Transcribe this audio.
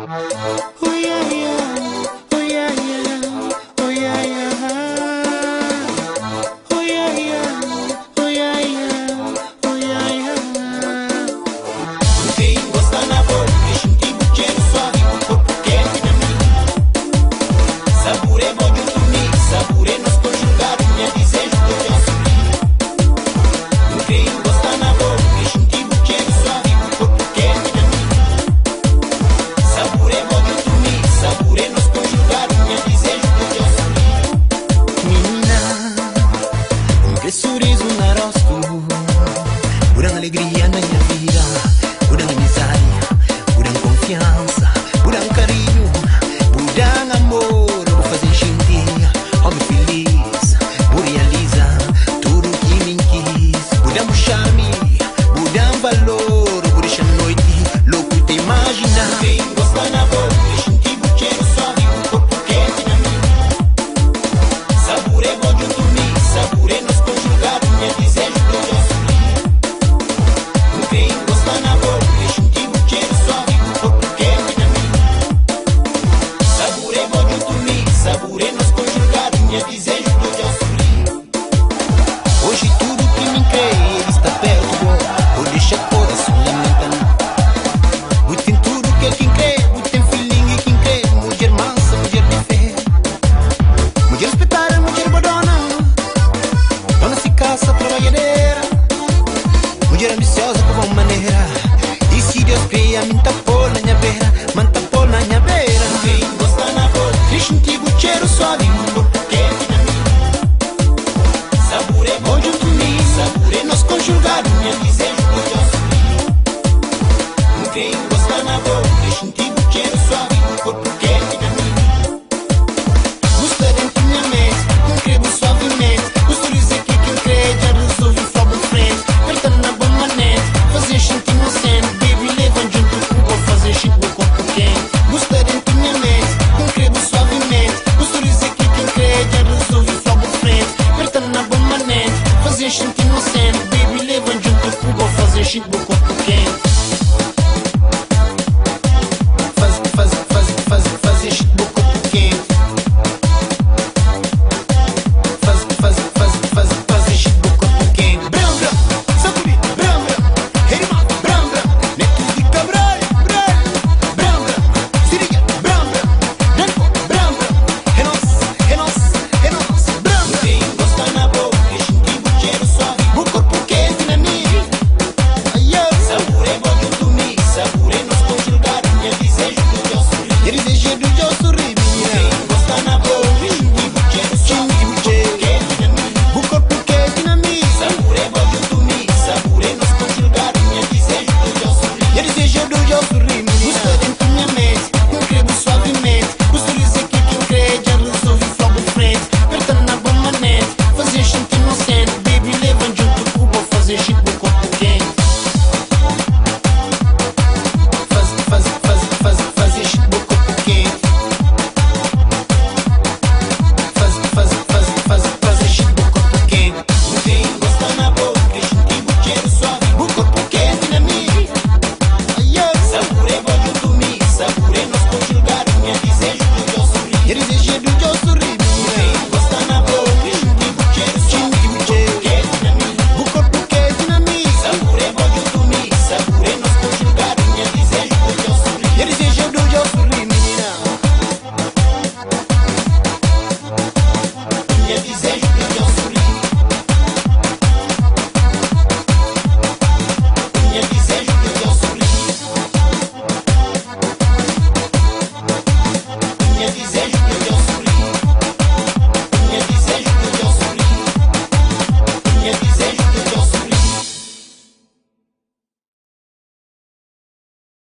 Oh yeah, yeah. Oh yeah, yeah. Oh yeah, yeah. Oh yeah, yeah. Oh yeah, yeah. Oh yeah, yeah. Quem gosta na boca, deixa um tipo de cheiro suave, o corpo quente na minha. Sabor é bom de dormir, sabor é nos conjugar, minha desejo de te assumir. Quem gosta na boca, deixa um tipo de cheiro suave, o corpo quente na minha. Sabor é bom de dormir, sabor é nos conjugar, minha desejo de te assumir. Menina, que sorriso na rosto, pura alegria na minha vida, pura amizade, pura confiança, pura carinho, pura amor, vou fazer sentir homem feliz, por realizar tudo que me quis, pura charme, pura valor, por deixar a noite louco te imaginar. Quem gosta na boca, deixa um tipo de cheiro suave, o corpo quente na minha. Sabor é bom de dormir, sabor é nos conjugar, minha desejo de te assumir. Quem gosta na boca, deixa um tipo de cheiro suave, o corpo quente na minha. Sabor é bom de dormir, sabor é nos conjugar, minha desejo de te assumir. Hoje tudo que me crê, ele está perto, vou deixar coração lamentando. Muito tem tudo que quem crê, muito tem feeling e quem crê. Mulher mansa, mulher de fé, mulher espetada, mulher bodona, dona se caça, trabalhadeira, mulher ambiciosa com uma maneira. E se Deus cria, me tapou na minha beira, man tapou na minha beira. Quem gosta na boca, Deixa um tipo de cheiro suave, o corpo quente na minha. Sabor é bom de dormir, sabor é nos conjugar, minha desejo de te assumir.